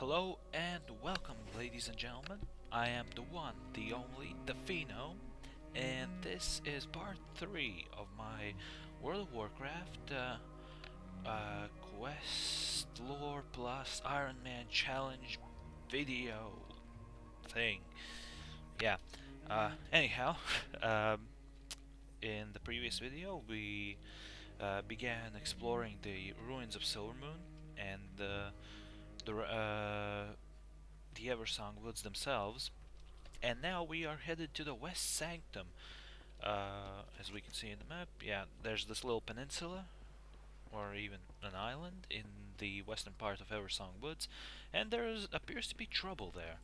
Hello and welcome, ladies and gentlemen. I am the one, the only, the Phenome, and this is part 3 of my World of Warcraft Quest Lore plus Ironman Challenge video thing. Yeah. Anyhow, in the previous video we began exploring the ruins of Silvermoon and the Eversong Woods themselves, and now we are headed to the West Sanctum. As we can see in the map, yeah, there's this little peninsula, or even an island, in the western part of Eversong Woods, and there appears to be trouble there.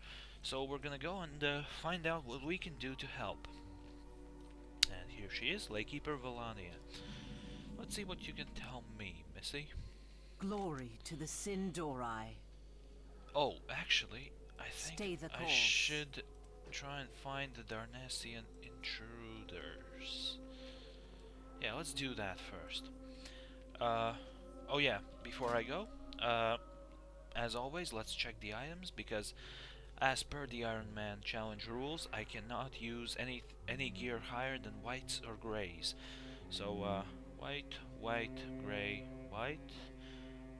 So we're gonna go and find out what we can do to help. And here she is, Lakekeeper Valania. Let's see what you can tell me, Missy. Glory to the Sindori. Oh, actually, I think I course. should try and find the Darnasian intruders. Yeah, let's do that first. Oh yeah, before I go, as always, let's check the items, because as per the Ironman challenge rules, I cannot use any gear higher than whites or grays. So, white, white, gray, white,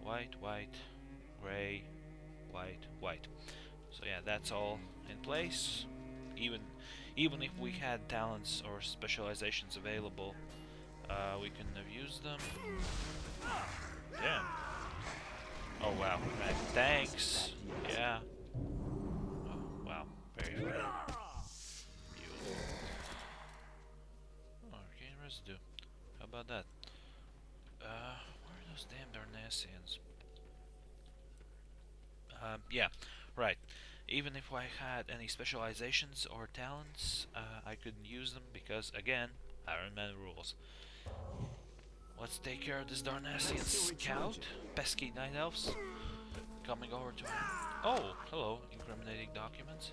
white, white, gray, white, white. So yeah, that's all in place. Even if we had talents or specializations available, we couldn't have used them. Damn. Oh wow. Right. Thanks. Yeah. Oh, wow. Very funny. Arcane residue. How about that? Where are those damn Darnasians? Yeah, right. Even if I had any specializations or talents, I couldn't use them because, again, Ironman rules. Let's take care of this Darnasian scout. Pesky night elves coming over to me. Oh, hello, incriminating documents.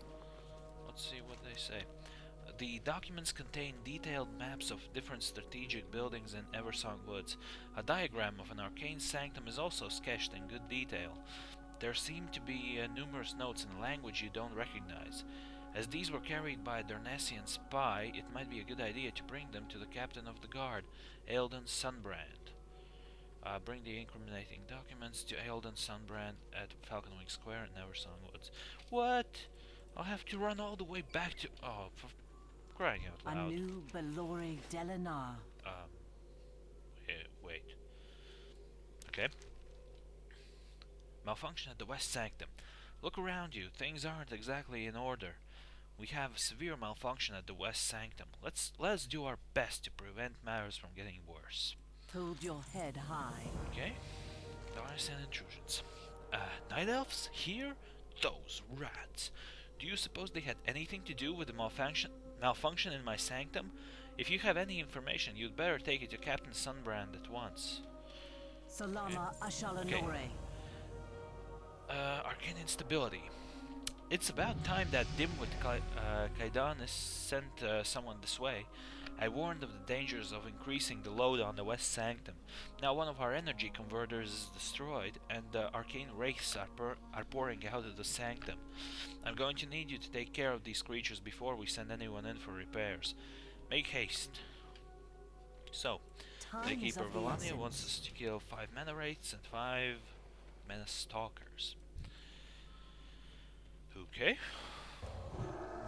Let's see what they say. The documents contain detailed maps of different strategic buildings in Eversong Woods. A diagram of an arcane sanctum is also sketched in good detail. There seem to be numerous notes in a language you don't recognize. As these were carried by a Darnasian spy, it might be a good idea to bring them to the captain of the guard, Eldon Sunbrand. Bring the incriminating documents to Eldon Sunbrand at Falconwing Square in Eversong Woods. What? I'll have to run all the way back to... Oh, for crying out loud. Anu Belori Delinar. Wait. Okay. Malfunction at the West Sanctum. Look around you. Things aren't exactly in order. We have a severe malfunction at the West Sanctum. Let's do our best to prevent matters from getting worse. Hold your head high. Okay. Darnasian intrusions. Night elves? Here? Those rats. Do you suppose they had anything to do with the malfunction in my sanctum? If you have any information, you'd better take it to Captain Sunbrand at once. Salama Ashalanore. Okay. Arcane instability. It's about time that Dimwit Kaidanis sent someone this way. I warned of the dangers of increasing the load on the West Sanctum. Now one of our energy converters is destroyed, and arcane wraiths are pouring out of the Sanctum. I'm going to need you to take care of these creatures before we send anyone in for repairs. Make haste. So, Lakekeeper Valania wants us to kill 5 mana wraiths and 5 mana stalkers. Okay.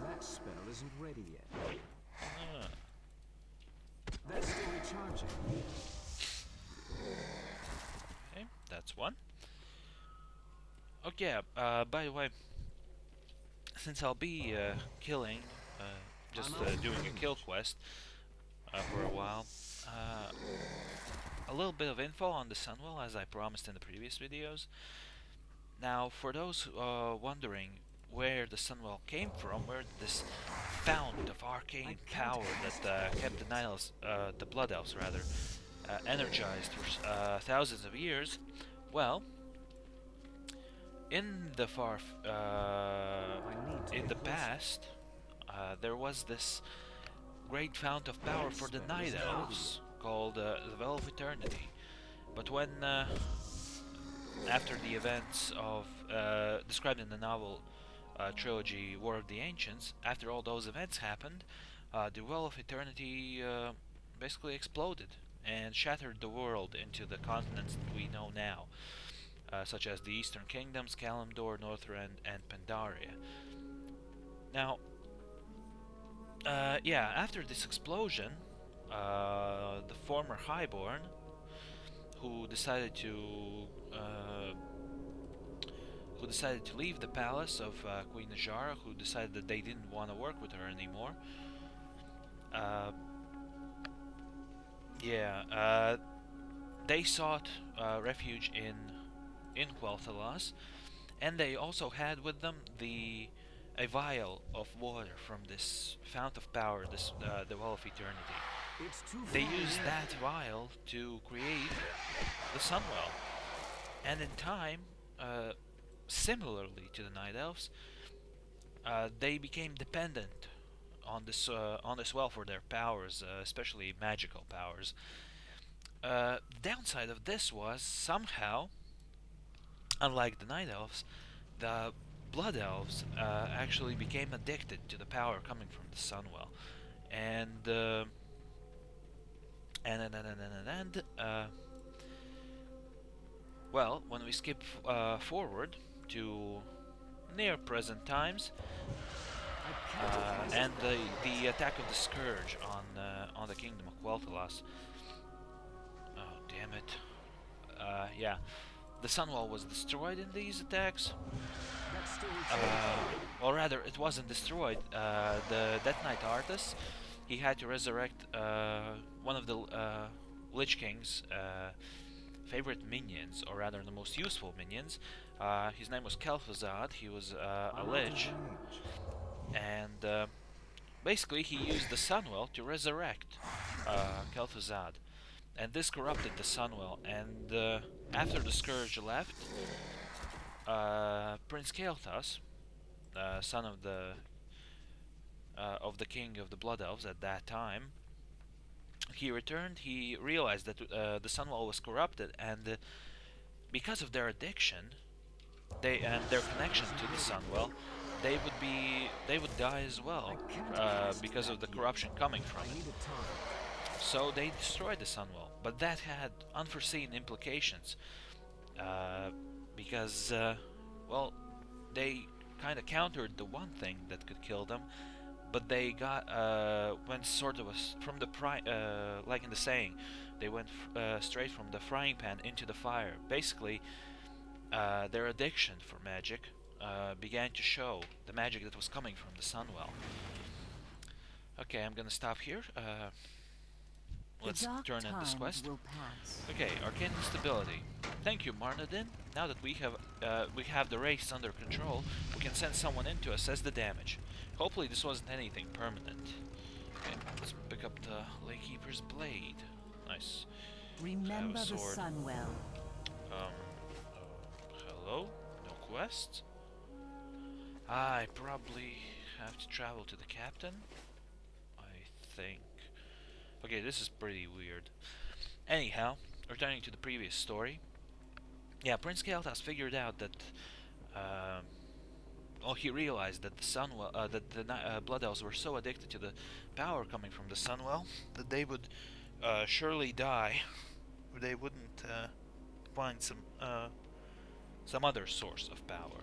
That spell isn't ready yet. That's still recharging. Okay, that's one. Okay, by the way, since I'll be killing, doing a kill quest for a while, a little bit of info on the Sunwell, as I promised in the previous videos. Now, for those wondering where the Sunwell came from, where this fount of arcane power that kept the Night Elves, the Blood Elves rather, energized for thousands of years, well, in the past, there was this great fount of power for the Night Elves called the Well of Eternity. But when after the events of described in the novel trilogy War of the Ancients, after all those events happened, the Well of Eternity basically exploded and shattered the world into the continents that we know now, such as the Eastern Kingdoms, Kalimdor, Northrend, and Pandaria. Now, yeah, after this explosion, the former Highborn, who decided to uh, leave the palace of Queen Najara, who decided that they didn't want to work with her anymore. Uh, yeah, they sought refuge in Quel'Thalas, and they also had with them a vial of water from this fount of power, this the Well of Eternity. It's too They far used ahead. that vial to create the Sunwell, and in time, similarly to the Night Elves, they became dependent on this well for their powers, especially magical powers. The downside of this was somehow, unlike the Night Elves, the Blood Elves actually became addicted to the power coming from the Sunwell, and well, when we skip forward to near present times, and the attack of the Scourge on the kingdom of Quel'Thalas. Oh damn it! Yeah, the Sunwell was destroyed in these attacks. That's still Or rather, it wasn't destroyed. The Death Knight Arthas, he had to resurrect one of the Lich King's favorite minions, or rather the most useful minions. His name was Kel'Thuzad. He was a I'm out of Lich, range. and basically he used the Sunwell to resurrect Kel'Thuzad, and this corrupted the Sunwell. And after the Scourge left, Prince Kael'thas, son of the king of the Blood Elves at that time, he returned. He realized that the Sunwell was corrupted, and because of their addiction, they and their connection to the Sunwell, they would die as well I can't pass because of the that corruption yet. coming from I it. need a time. So they destroyed the Sunwell, but that had unforeseen implications because well, they kind of countered the one thing that could kill them, but they got went sort of from the like in the saying, they went straight from the frying pan into the fire. Basically, their addiction for magic began to show, the magic that was coming from the Sunwell. Okay, I'm gonna stop here. Let's The dark turn in this times quest. will pass. Okay, arcane instability. Thank you, Marnadin. Now that we have the race under control, we can send someone in to assess the damage. Hopefully, this wasn't anything permanent. Okay, let's pick up the Laykeeper's blade. Nice. Remember the sword. Sunwell. Hello? No quest? I probably have to travel to the captain. I think. Okay, this is pretty weird. Anyhow, returning to the previous story. Yeah, Prince Kael'thas figured out that, well, he realized that the Sunwell, that the Blood Elves were so addicted to the power coming from the Sunwell that they would surely die, or they wouldn't find some other source of power.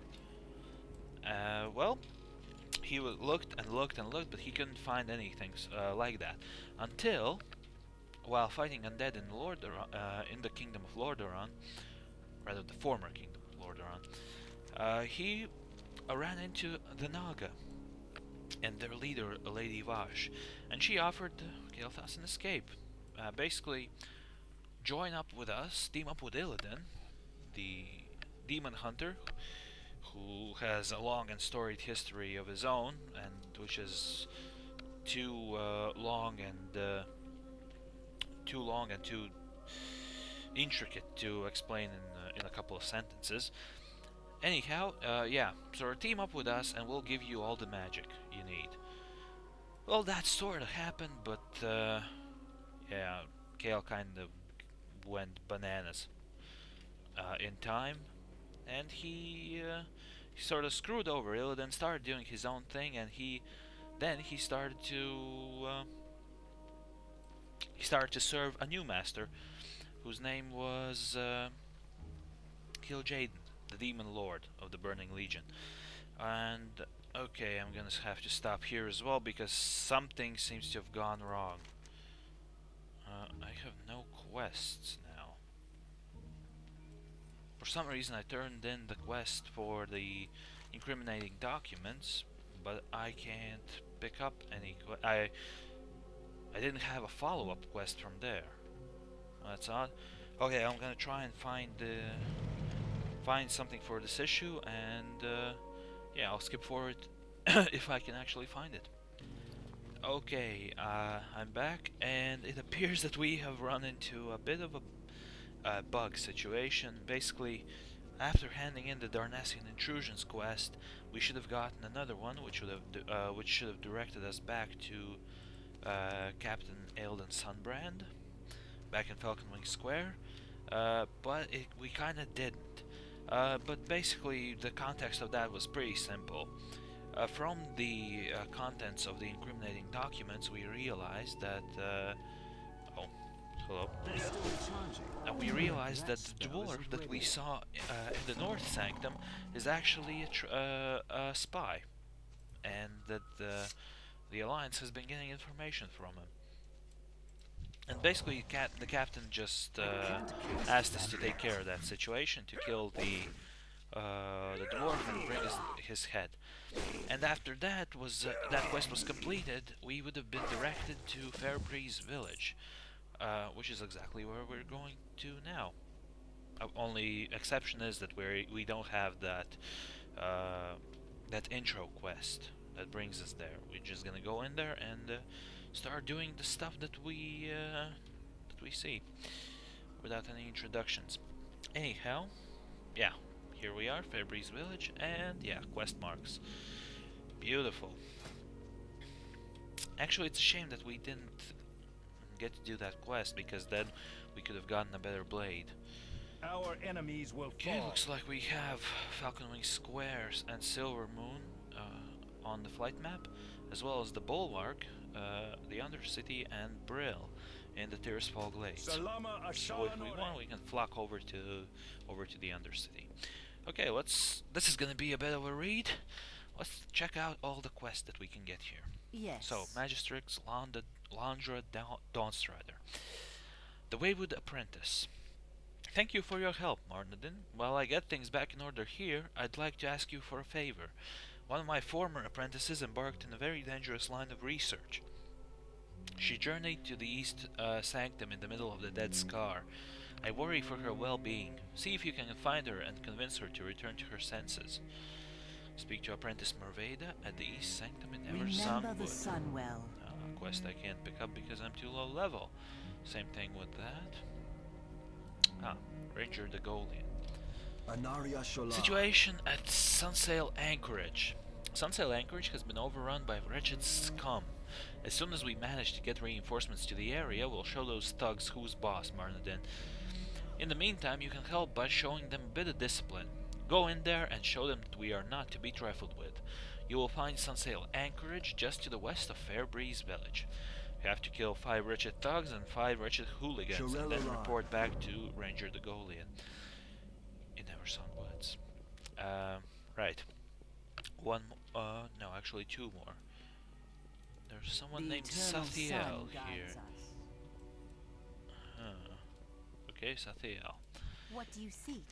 Well, he looked and looked and looked, but he couldn't find anything like that until, while fighting undead in in the kingdom of Lordaeron, rather the former kingdom of Lordaeron, he ran into the Naga and their leader, Lady Vash, and she offered Kael'thas an escape. Basically, join up with us, team up with Illidan, the demon hunter, who has a long and storied history of his own, and which is too long and too intricate to explain in a couple of sentences. Anyhow, yeah, so team up with us and we'll give you all the magic you need. Well, that sort of happened, but yeah, Kale kind of went bananas. in time, and he sort of screwed over Illidan, started doing his own thing, and he started to serve a new master whose name was Kil'jaeden, the Demon Lord of the Burning Legion. And okay, I'm gonna have to stop here as well because something seems to have gone wrong. I have no quests now. For some reason I turned in the quest for the incriminating documents, but I can't pick up any I didn't have a follow-up quest from there. That's odd. Okay, I'm gonna try and find something for this issue, and yeah, I'll skip forward if I can actually find it. Okay, I'm back, and it appears that we have run into a bit of a bug situation. Basically, after handing in the Darnassian Intrusions quest, we should have gotten another one, which should have directed us back to Captain Eldon Sunbrand, back in Falconwing Square, but we kind of didn't. But basically, the context of that was pretty simple. From the contents of the incriminating documents, we realized that. Oh, hello. We realized that the dwarf that we saw in the North Sanctum is actually a spy, and that the Alliance has been getting information from him. And basically, the captain just asked us to take care of that situation, to kill the dwarf and bring his head. And after that quest was completed, we would have been directed to Fairbreeze Village, which is exactly where we're going to now. Only exception is that we don't have that intro quest that brings us there. We're just gonna go in there and start doing the stuff that we see without any introductions. Anyhow, yeah, here we are, Fairbreeze Village, and yeah, quest marks. Beautiful. Actually, it's a shame that we didn't get to do that quest, because then we could have gotten a better blade. Our enemies will Okay, fall. looks like we have Falconwing Squares and Silvermoon on the flight map, as well as the Bulwark, the Undercity, and Brill in the Tirisfal Glades. Salama So if we want, we can flock over to the Undercity. Okay, this is gonna be a bit of a read. Let's check out all the quests that we can get here. Yes. So, Magistrix, Landra, Dawnstrider. The Wayward Apprentice. Thank you for your help, Marnadin. While I get things back in order here, I'd like to ask you for a favor. One of my former apprentices embarked in a very dangerous line of research. She journeyed to the East Sanctum in the middle of the Dead Scar. I worry for her well-being. See if you can find her and convince her to return to her senses. Speak to Apprentice Merveda at the East Sanctum in Remember Eversunwood. the sun well. Quest I can't pick up because I'm too low level. Same thing with that. Ranger the Golian. Situation at Sunsail Anchorage. Sunsail Anchorage has been overrun by wretched scum. As soon as we manage to get reinforcements to the area, we'll show those thugs who's boss, Marnadin. In the meantime, you can help by showing them a bit of discipline. Go in there and show them that we are not to be trifled with. You will find Sunsail Anchorage just to the west of Fairbreeze Village. You have to kill 5 wretched thugs and 5 wretched hooligans, and then report back to Ranger the Golian in Eversun Woods. Right. No, actually 2 more. There's someone named Sathiel here. Okay, Sathiel. What do you seek?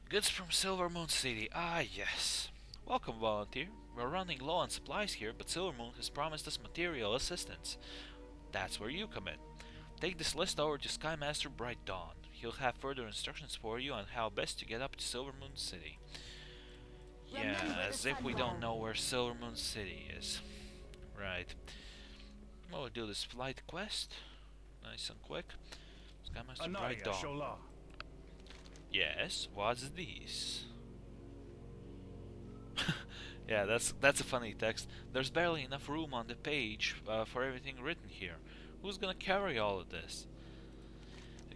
Goods from Silvermoon City. Ah, yes. Welcome, volunteer. We're running low on supplies here, but Silvermoon has promised us material assistance. That's where you come in. Take this list over to Skymaster Bright Dawn. He'll have further instructions for you on how best to get up to Silvermoon City. Yeah, as if we don't know where Silvermoon City is. Right. We'll do this flight quest. Nice and quick. Skymaster Bright Dawn. Yes, what's this? Yeah, that's a funny text. There's barely enough room on the page for everything written here. Who's gonna carry all of this?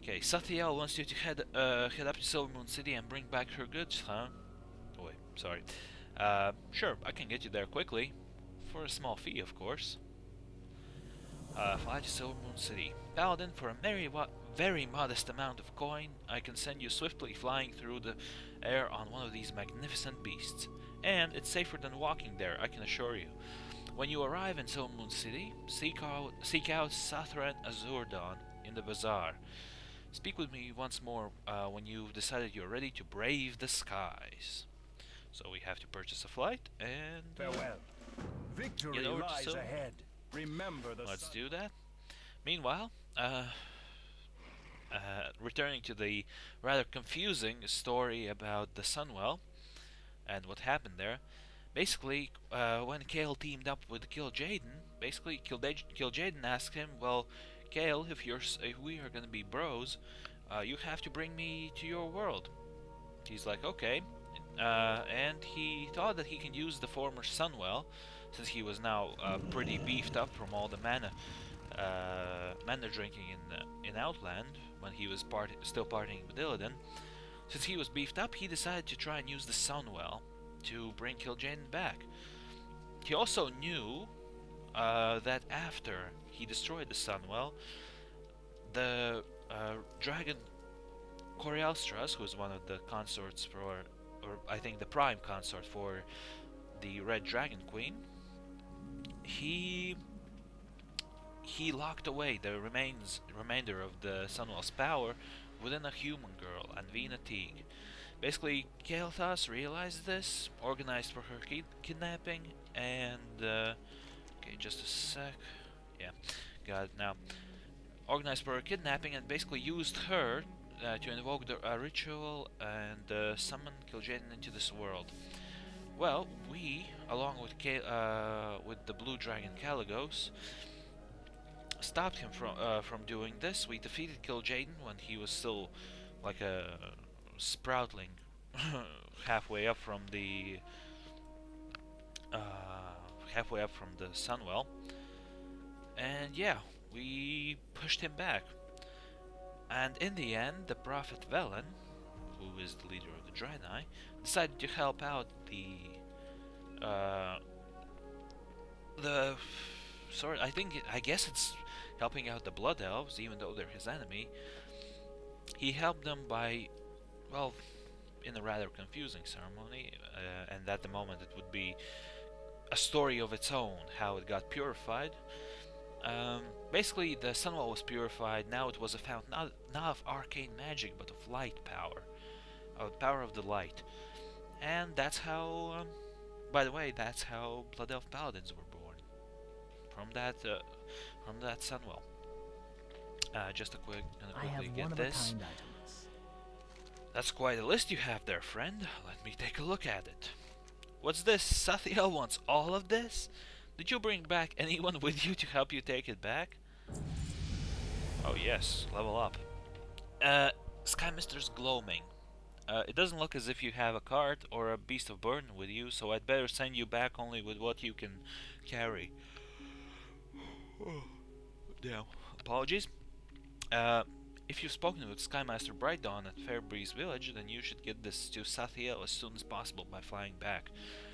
Okay, Sathiel wants you to head up to Silvermoon City and bring back her goods, huh? Oh wait, sorry. Sure, I can get you there quickly. For a small fee, of course. Fly to Silvermoon City. Paladin, for a very modest amount of coin, I can send you swiftly flying through the air on one of these magnificent beasts. And it's safer than walking there, I can assure you. When you arrive in Silvermoon City, seek out Sathran Azurdawn in the bazaar. Speak with me once more when you've decided you're ready to brave the skies. So we have to purchase a flight and Farewell. Victory get over to lies Silver. ahead. Remember the Let's sun. do that. Meanwhile, returning to the rather confusing story about the Sunwell and what happened there. Basically, when Kale teamed up with Kil'jaeden, basically Kil'jaeden asked him, "Well, Kale, if we are gonna be bros, you have to bring me to your world." He's like, "Okay," and he thought that he can use the former Sunwell, since he was now pretty beefed up from all the mana drinking in Outland when he was still partying with Illidan. Since he was beefed up, he decided to try and use the Sunwell to bring Kil'jaeden back. He also knew that after he destroyed the Sunwell, the dragon Corialstras, who was one of the consorts or I think the prime consort for the Red Dragon Queen, he locked away the remainder of the Sunwell's power within a human girl, Anvina Teague. Basically, Kael'thas realized this, organized for her kidnapping, and okay, just a sec. Yeah, got it now. Organized for her kidnapping and basically used her to invoke the ritual and summon Kil'jaeden into this world. Well, we, along with the Blue Dragon Caligos, stopped him from doing this. We defeated Kil'jaeden when he was still like a sproutling, halfway up from the Sunwell, and yeah, we pushed him back. And in the end, the Prophet Velen, who is the leader of the Draenei, decided to help out I guess it's helping out the Blood Elves, even though they're his enemy. He helped them by, well, in a rather confusing ceremony, and at the moment it would be a story of its own, how it got purified. Basically, the Sunwell was purified. Now it was a fountain not of arcane magic, but of light power, power of the light. And that's how, by the way, that's how Blood Elf Paladins were born, from that Sunwell. Just gonna I have quickly get one of this. a kind items. That's quite a list you have there, friend. Let me take a look at it. What's this? Sathiel wants all of this? Did you bring back anyone with you to help you take it back? Oh yes, level up. Sky Mister's Gloaming. It doesn't look as if you have a cart or a beast of burden with you, so I'd better send you back only with what you can carry. Yeah, apologies. If you've spoken with Skymaster Brightdawn at Fairbreeze Village, then you should get this to Sathiel as soon as possible by flying back.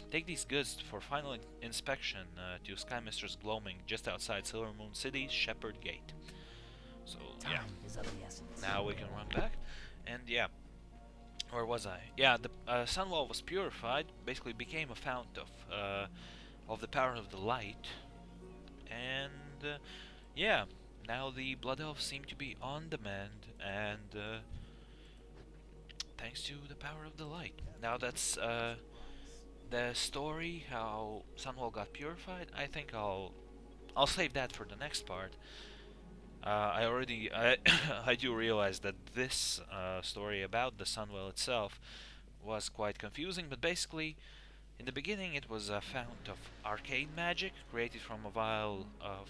Take these goods for final inspection to Skymister's Gloaming just outside Silvermoon City's Shepherd Gate. So, yeah. Time is of the essence. Now we can run back. And, yeah. Where was I? Yeah, the Sunwell was purified, basically became a fount of the power of the light. And, yeah. Now the Blood Elves seem to be on demand, and thanks to the power of the light. Now that's the story, how Sunwell got purified. I think I'll save that for the next part. I do realize that this story about the Sunwell itself was quite confusing, but basically, in the beginning it was a fount of arcane magic created from a vial of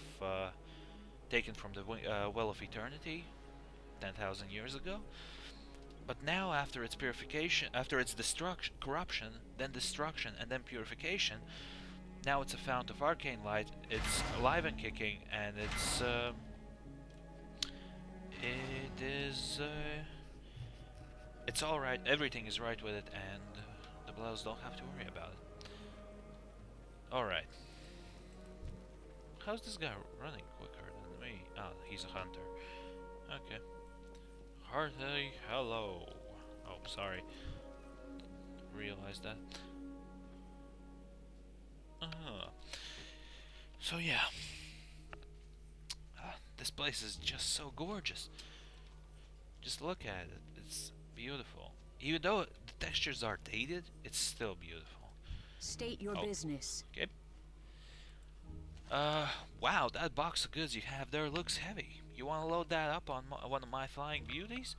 taken from the Well of Eternity 10,000 years ago. But now, after its purification, after its corruption, then destruction, and then purification, now it's a fount of arcane light. It's alive and kicking, and It is... it's alright, everything is right with it, and the blows don't have to worry about it. Alright. How's this guy running quicker than me? Ah, he's a hunter. Okay. Hearty hello. Oh, sorry. Didn't realize that. So yeah. This place is just so gorgeous. Just look at it. It's beautiful. Even though the textures are dated, it's still beautiful. State your business. Okay. Wow, that box of goods you have there looks heavy. You want to load that up on one of my flying beauties?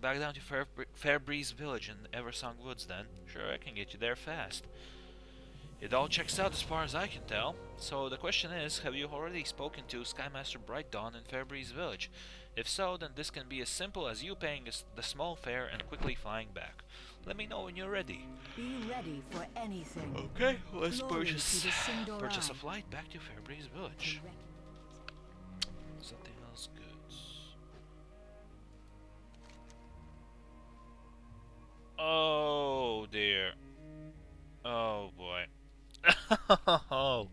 Back down to Fairbreeze Village in Eversong Woods then. Sure, I can get you there fast. It all checks out as far as I can tell. So the question is, have you already spoken to Skymaster Bright Dawn in Fairbreeze Village? If so, then this can be as simple as you paying the small fare and quickly flying back. Let me know when you're ready. Be ready for anything. Okay, let's Glory to purchase the Sindorai. a flight back to Fairbreeze Village. Something else good. Oh dear. Oh boy. Oh.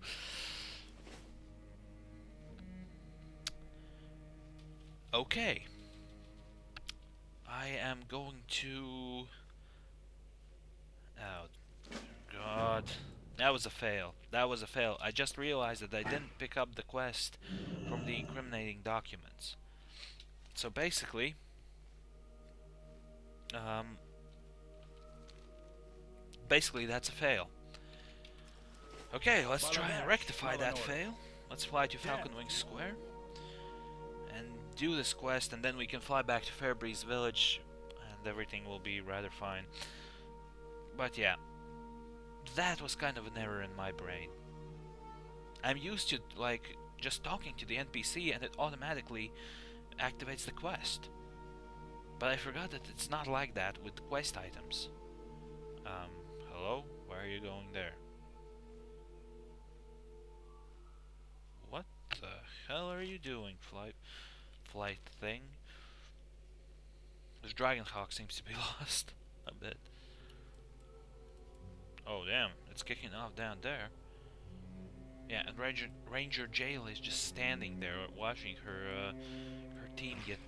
Okay. I am going to... Oh, God. That was a fail. That was a fail. I just realized that I didn't pick up the quest from the incriminating documents. So basically... basically that's a fail. Okay, let's try and rectify that fail. Let's fly to Falcon Wing Square and do this quest, and then we can fly back to Fairbreeze Village and everything will be rather fine. But yeah, that was kind of an error in my brain. I'm used to like just talking to the NPC and it automatically activates the quest. But I forgot that it's not like that with quest items. Hello? Why are you going there? What the hell are you doing, flight thing? This Dragonhawk seems to be lost a bit. Oh damn, it's kicking off down there. Yeah, and Ranger Jail is just standing there watching her team get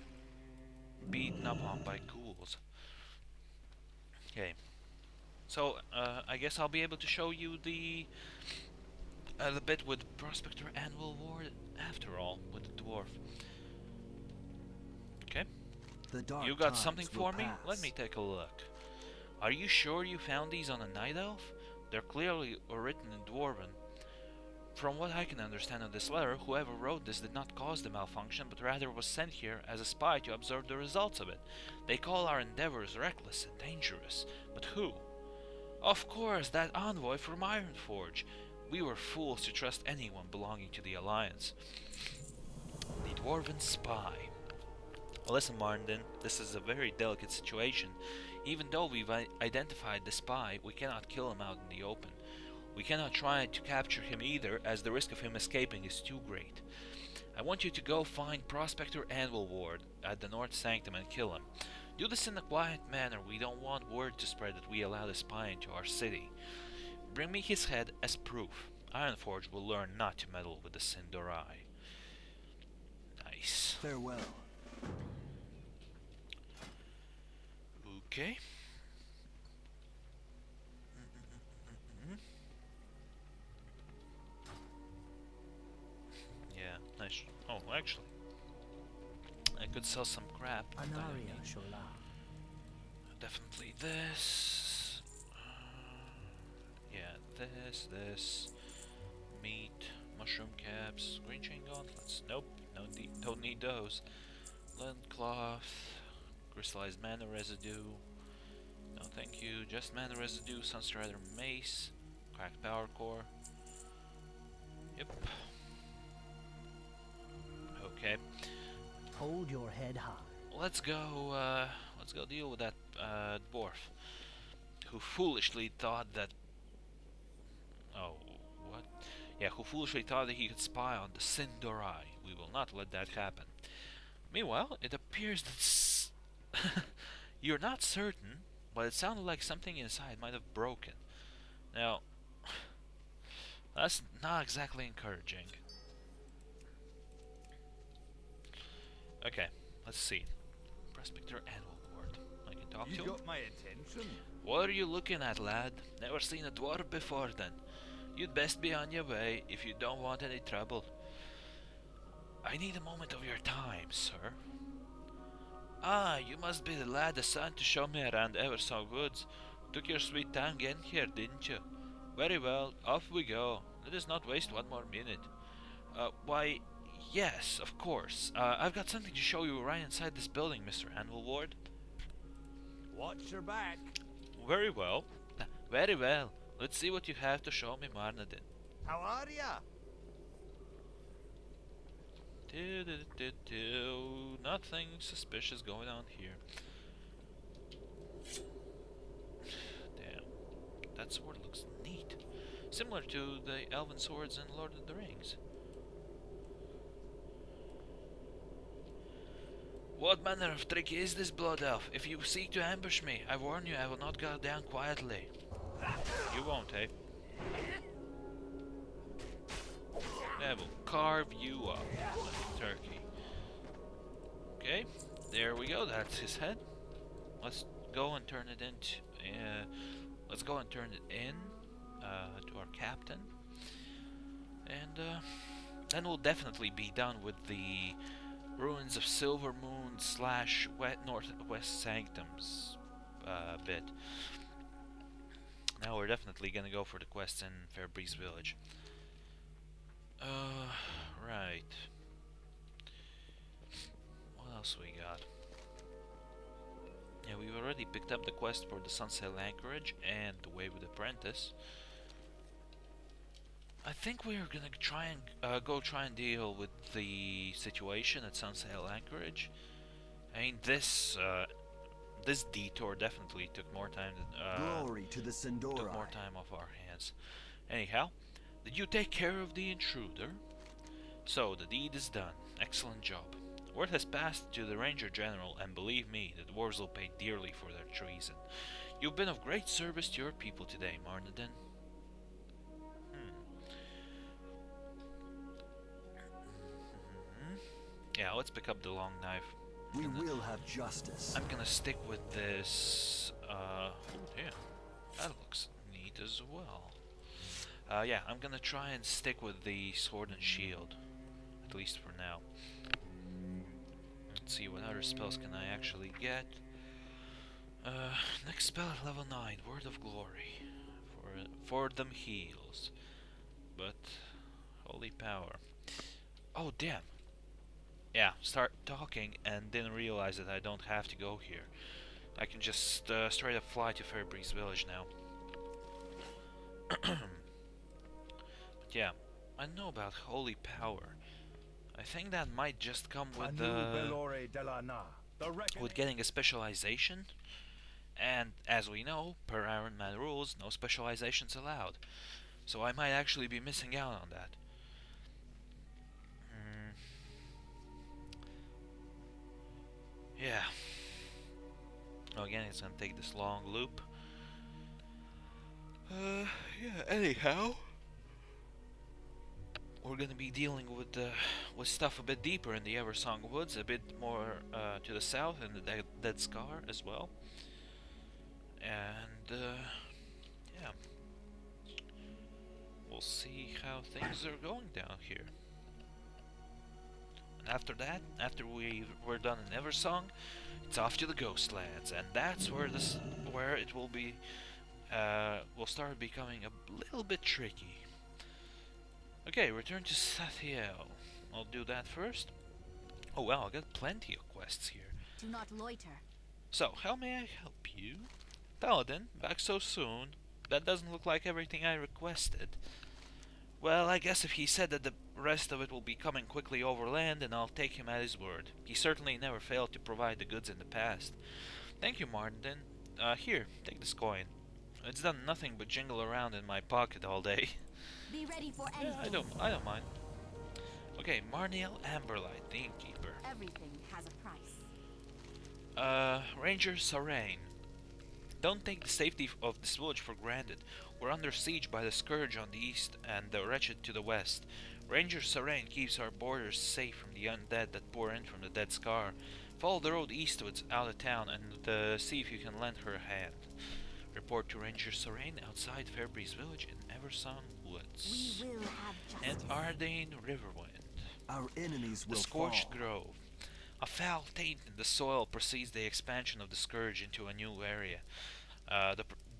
beaten up on by ghouls. Okay. So, I guess I'll be able to show you the bit with Prospector Annual Ward after all, with the dwarf. Okay. You got something for me? Let me take a look. Are you sure you found these on a Night Elf? They're clearly written in Dwarven. From what I can understand of this letter, whoever wrote this did not cause the malfunction, but rather was sent here as a spy to observe the results of it. They call our endeavors reckless and dangerous. But who? Of course, that envoy from Ironforge. We were fools to trust anyone belonging to the Alliance. The Dwarven spy. Listen, Martin, this is a very delicate situation. Even though we've identified the spy, we cannot kill him out in the open. We cannot try to capture him either, as the risk of him escaping is too great. I want you to go find Prospector Anvil Ward at the North Sanctum and kill him. Do this in a quiet manner. We don't want word to spread that we allowed a spy into our city. Bring me his head as proof. Ironforge will learn not to meddle with the Sindorai. Nice. Farewell. Okay. Yeah, nice. Oh, actually, I could sell some crap. Anaria Shola. Definitely this. Yeah, this. Meat, mushroom caps, green chain gauntlets. Nope, don't need those. Linen cloth, crystallized mana residue. No, thank you. Just mana residue, Sunstrider mace, cracked power core. Yep. Okay. Hold your head high. Let's go deal with that dwarf who foolishly thought that... Oh, what? Yeah, who foolishly thought that he could spy on the Sindorai. We will not let that happen. Meanwhile, it appears that you're not certain, but it sounded like something inside might have broken. Now, that's not exactly encouraging. Okay, let's see. Prospector Annual Ward. I can talk to You him. got my attention. What are you looking at, lad? Never seen a dwarf before then. You'd best be on your way if you don't want any trouble. I need a moment of your time, sir. Ah, you must be the lad assigned to show me around Eversong Woods. Took your sweet time getting here, didn't you? Very well, off we go. Let us not waste one more minute. Why, yes, of course. I've got something to show you right inside this building, Mr. Anvil Ward. Watch your back. Very well. Very well. Let's see what you have to show me, Marnadin. How are ya? Nothing suspicious going on here. Damn. That sword looks neat. Similar to the elven swords in Lord of the Rings. What manner of trick is this, Blood Elf? If you seek to ambush me, I warn you I will not go down quietly. You won't, eh? I will carve you up like a turkey. Okay, there we go. That's his head. Let's go and turn it into. Let's go and turn it in to our captain, and then we'll definitely be done with the ruins of Silvermoon / Northwest Sanctums bit. Now we're definitely gonna go for the quest in Fairbreeze Village. Right. What else we got? Yeah, we've already picked up the quest for the Sunsail Anchorage and the Wayward Apprentice. I think we're gonna try and deal with the situation at Sunsail Anchorage. I mean, this detour definitely took more time than Glory to the Sindorai. took more time off our hands. Anyhow, did you take care of the intruder? So, the deed is done. Excellent job. Word has passed to the Ranger General, and believe me, the dwarves will pay dearly for their treason. You've been of great service to your people today, Marnadin. Yeah, let's pick up the long knife. We will have justice. I'm gonna stick with this, oh yeah, that looks neat as well. Yeah, I'm gonna try and stick with the sword and shield, at least for now. Let's see, what other spells can I actually get? Next spell at level 9, Word of Glory. For them heals. But, holy power. Oh, damn. Yeah, start talking and didn't realize that I don't have to go here. I can just straight up fly to Fairbreeze Village now. But yeah, I know about holy power. I think that might just come with with getting a specialization. And as we know, per Ironman rules, no specializations allowed. So I might actually be missing out on that. Yeah. Oh, again, it's gonna take this long loop. Yeah, anyhow. We're gonna be dealing with stuff a bit deeper in the Eversong Woods, a bit more to the south, and the Dead Scar as well. And, yeah. We'll see how things are going down here. After that, after we're done in Eversong, it's off to the Ghostlands, and that's where it will be will start becoming a little bit tricky. Okay, return to Sathiel. I'll do that first. Oh wow, I got plenty of quests here. Do not loiter. So, how may I help you? Paladin, back so soon? That doesn't look like everything I requested. Well, I guess if he said that the rest of it will be coming quickly overland, then I'll take him at his word. He certainly never failed to provide the goods in the past. Thank you, Martin. Here, take this coin. It's done nothing but jingle around in my pocket all day. Be ready for Yeah, anything. I don't mind. Okay, Marniel Amberlight, the Innkeeper. Everything has a price. Ranger Sarain. Don't take the safety of this village for granted. We're under siege by the Scourge on the east and the Wretched to the west. Ranger Sarain keeps our borders safe from the undead that pour in from the Dead Scar. Follow the road eastwards out of town and see if you can lend her a hand. Report to Ranger Sarain outside Fairbreeze Village in Eversong Woods. We will have And justice. Ardain Riverwind. Our enemies The will Scorched fall. Grove. A foul taint in the soil precedes the expansion of the Scourge into a new area.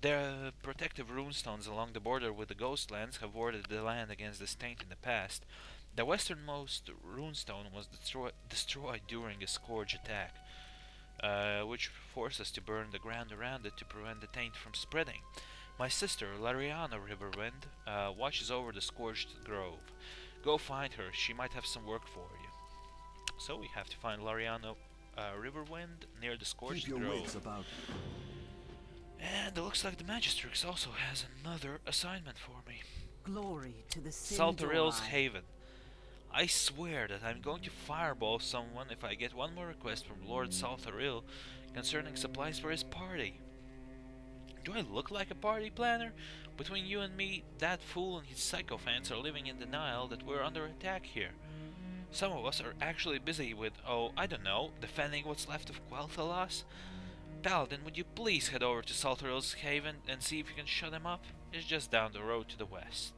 The protective runestones along the border with the Ghostlands have warded the land against this taint in the past. The westernmost runestone was destroyed during a Scourge attack, which forced us to burn the ground around it to prevent the taint from spreading. My sister, Lariana Riverwind, watches over the Scorched Grove. Go find her, she might have some work for you. So we have to find Lariana Riverwind near the Scorched Keep your Grove. wits about you. And it looks like the Magistrix also has another assignment for me. Glory to the Saltaril's Sindor. Haven. I swear that I'm going to fireball someone if I get one more request from Lord Saltaril concerning supplies for his party. Do I look like a party planner? Between you and me, that fool and his sycophants are living in denial that we're under attack here. Some of us are actually busy with, oh, I don't know, defending what's left of Quel'Thalas. Paladin, would you please head over to Saltaril's Haven and see if you can shut him up? It's just down the road to the west.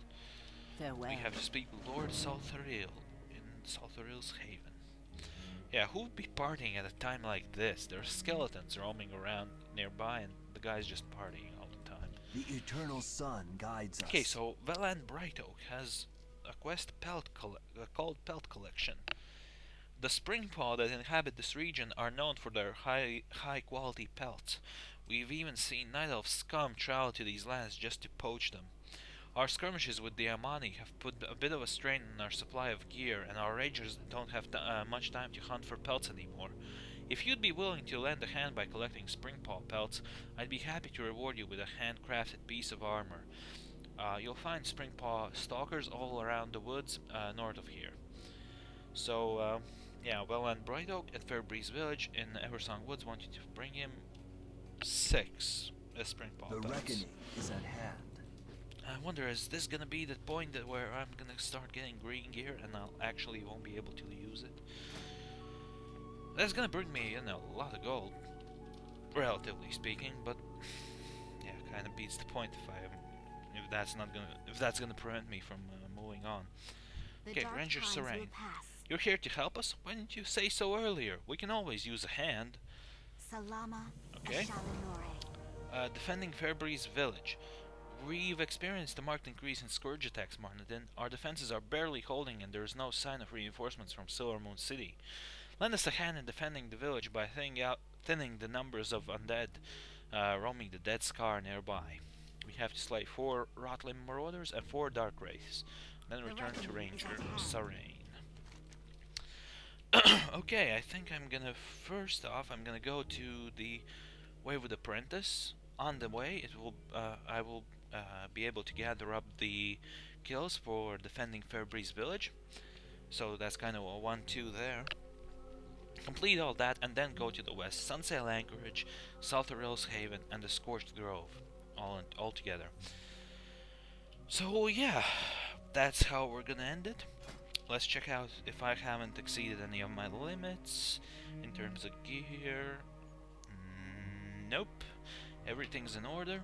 Farewell. We have to speak with Lord Saltaril in Saltaril's Haven. Yeah, who would be partying at a time like this? There are skeletons roaming around nearby and the guy's just partying all the time. The eternal sun guides us. Okay, so Velan Brightoak has a quest called Pelt Collection. The Springpaw that inhabit this region are known for their high quality pelts. We've even seen Night Elf scum travel to these lands just to poach them. Our skirmishes with the Amani have put a bit of a strain on our supply of gear, and our rangers don't have much time to hunt for pelts anymore. If you'd be willing to lend a hand by collecting Springpaw pelts, I'd be happy to reward you with a handcrafted piece of armor. You'll find Springpaw stalkers all around the woods north of here. So, yeah, Welland Brightoak at Fairbreeze Village in Eversong Woods want you to bring him 6 Springpaw The pelts. reckoning is at hand. I wonder, is this gonna be the point where I'm gonna start getting green gear and I'll actually won't be able to use it? That's gonna bring me, a lot of gold, relatively speaking, but yeah, kind of beats the point if that's gonna prevent me from moving on. The Okay, dark Ranger times will Serene. pass. You're here to help us? Why didn't you say so earlier? We can always use a hand. Salama. Okay. Ashalinore. Defending Fairbreeze Village. We've experienced a marked increase in Scourge attacks, Marnadin. Our defenses are barely holding and there is no sign of reinforcements from Silvermoon City. Lend us a hand in defending the village by thinning the numbers of undead roaming the Dead Scar nearby. We have to slay 4 Rotlim Marauders and 4 Dark Wraiths, then return to Ranger Sarain. Okay, I think first off, I'm gonna go to the Wayward Apprentice. On the way, I will be able to gather up the kills for defending Fairbreeze Village. So that's kind of a 1-2 there. Complete all that and then go to the west. Sunsail Anchorage, Saltaril's Haven, and the Scorched Grove, all together. So yeah, that's how we're gonna end it. Let's check out if I haven't exceeded any of my limits in terms of gear. Nope. Everything's in order.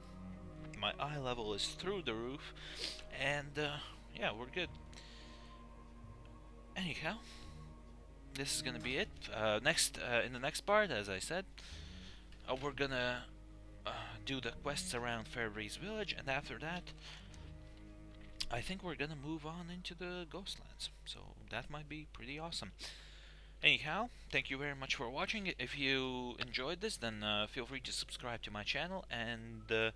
My eye level is through the roof. And yeah, we're good. Anyhow, this is gonna be it. In the next part, as I said, we're gonna do the quests around Fairbreeze Village, and after that, I think we're gonna move on into the Ghostlands. So that might be pretty awesome. Anyhow, thank you very much for watching. If you enjoyed this, then feel free to subscribe to my channel, and a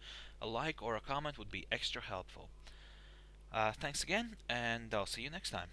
like or a comment would be extra helpful. Thanks again, and I'll see you next time.